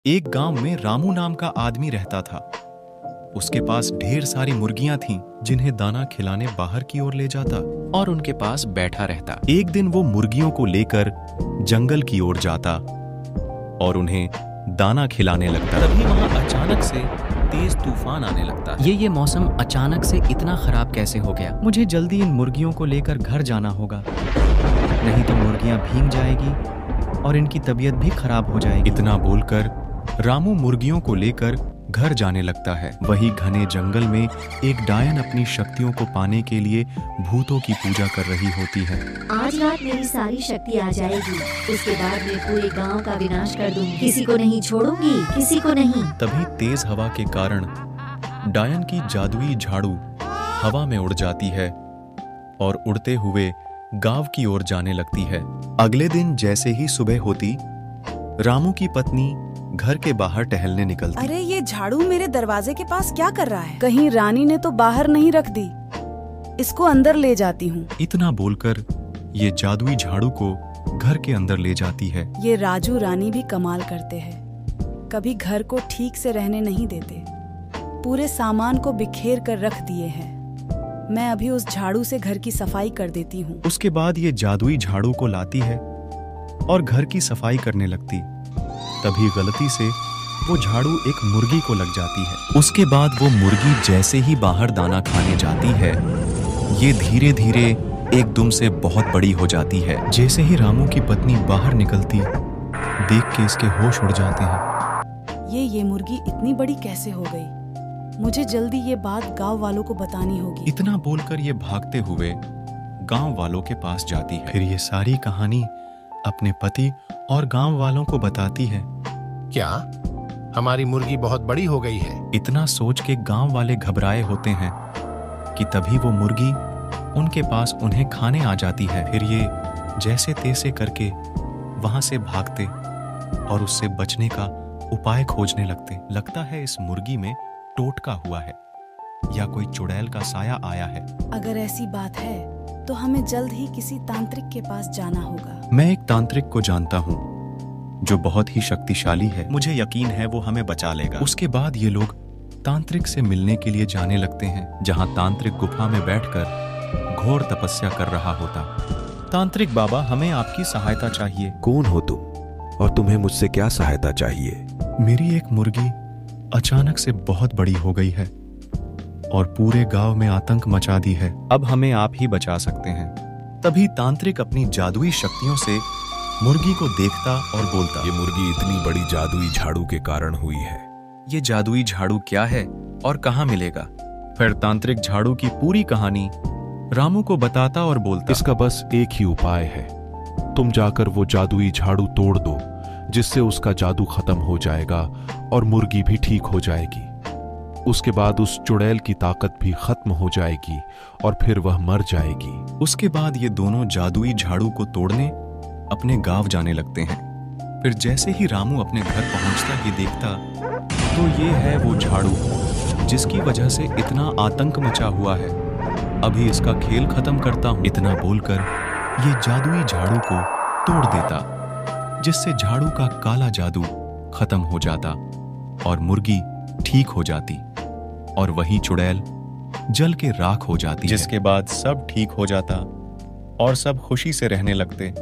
एक गांव में रामू नाम का आदमी रहता था। उसके पास ढेर सारी मुर्गियां थीं, जिन्हें दाना खिलाने बाहर की ओर ले जाता और उनके पास बैठा रहता। एक दिन वो मुर्गियों को लेकर जंगल की ओर जाता और उन्हें दाना खिलाने लगता। तभी वहां अचानक से तेज तूफान आने लगता। ये मौसम अचानक से इतना खराब कैसे हो गया? मुझे जल्दी इन मुर्गियों को लेकर घर जाना होगा, नहीं तो मुर्गियां भीग जाएगी और इनकी तबीयत भी खराब हो जाएगी। इतना बोलकर रामू मुर्गियों को लेकर घर जाने लगता है। वही घने जंगल में एक डायन अपनी शक्तियों को पाने के लिए भूतों की पूजा कर रही होती है। आज रात मेरी सारी शक्ति आ जाएगी, उसके बाद मैं पूरे गांव का विनाश कर दूंगी, किसी को नहीं छोड़ूंगी, किसी को नहीं। तभी तेज हवा के कारण डायन की जादुई झाड़ू हवा में उड़ जाती है और उड़ते हुए गांव की ओर जाने लगती है। अगले दिन जैसे ही सुबह होती, रामू की पत्नी घर के बाहर टहलने निकलती। अरे ये झाड़ू मेरे दरवाजे के पास क्या कर रहा है? कहीं रानी ने तो बाहर नहीं रख दी। इसको अंदर ले जाती हूँ। इतना बोलकर ये जादुई झाड़ू को घर के अंदर ले जाती है। ये राजू रानी भी कमाल करते हैं, कभी घर को ठीक से रहने नहीं देते, पूरे सामान को बिखेर कर रख दिए हैं। मैं अभी उस झाड़ू से घर की सफाई कर देती हूँ। उसके बाद ये जादुई झाड़ू को लाती है और घर की सफाई करने लगती। तभी गलती से वो झाड़ू एक मुर्गी को लग जाती है। उसके बाद वो मुर्गी जैसे ही बाहर दाना खाने जाती है, ये धीरे धीरे एकदम से बहुत बड़ी हो जाती है। जैसे ही रामू की पत्नी बाहर निकलती, देख के इसके होश उड़ जाते हैं। ये मुर्गी इतनी बड़ी कैसे हो गई? मुझे जल्दी ये बात गांव वालों को बतानी होगी। इतना बोलकर ये भागते हुए गांव वालों के पास जाती है। फिर ये सारी कहानी अपने पति और गांव वालों को बताती है। क्या हमारी मुर्गी बहुत बड़ी हो गई है? इतना सोच के गांव वाले घबराए होते हैं कि तभी वो मुर्गी उनके पास उन्हें खाने आ जाती है। फिर ये जैसे तैसे करके वहां से भागते और उससे बचने का उपाय खोजने लगते। लगता है इस मुर्गी में टोटका हुआ है या कोई चुड़ैल का साया आया है। अगर ऐसी बात है तो हमें जल्द ही किसी तांत्रिक के पास जाना होगा। मैं एक तांत्रिक को जानता हूँ जो बहुत ही शक्तिशाली है। मुझे यकीन है वो हमें बचा लेगा। उसके बाद ये लोग तांत्रिक से मिलने के लिए जाने लगते हैं, जहाँ तांत्रिक गुफा में बैठकर घोर तपस्या कर रहा होता। तांत्रिक बाबा, हमें आपकी सहायता चाहिए। कौन हो तुम और तुम्हें मुझसे क्या सहायता चाहिए? मेरी एक मुर्गी अचानक से बहुत बड़ी हो गई है और पूरे गांव में आतंक मचा दी है। अब हमें आप ही बचा सकते हैं। तभी तांत्रिक अपनी जादुई शक्तियों से मुर्गी को देखता और बोलता, ये मुर्गी इतनी बड़ी जादुई झाड़ू के कारण हुई है। ये जादुई झाड़ू क्या है और कहाँ मिलेगा? फिर तांत्रिक झाड़ू की पूरी कहानी रामू को बताता और बोलता, इसका बस एक ही उपाय है। तुम जाकर वो जादुई झाड़ू तोड़ दो, जिससे उसका जादू खत्म हो जाएगा और मुर्गी भी ठीक हो जाएगी। उसके बाद उस चुड़ैल की ताकत भी खत्म हो जाएगी और फिर वह मर जाएगी। उसके बाद ये दोनों जादुई झाड़ू को तोड़ने अपने गांव जाने लगते हैं। फिर जैसे ही रामू अपने घर पहुंचता, ये देखता तो ये है वो झाड़ू जिसकी वजह से इतना आतंक मचा हुआ है। अभी इसका खेल खत्म करता हूं। इतना बोलकर ये जादुई झाड़ू को तोड़ देता, जिससे झाड़ू का काला जादू खत्म हो जाता और मुर्गी ठीक हो जाती और वही चुड़ैल जल के राख हो जाती। जिसके बाद सब ठीक हो जाता और सब खुशी से रहने लगते।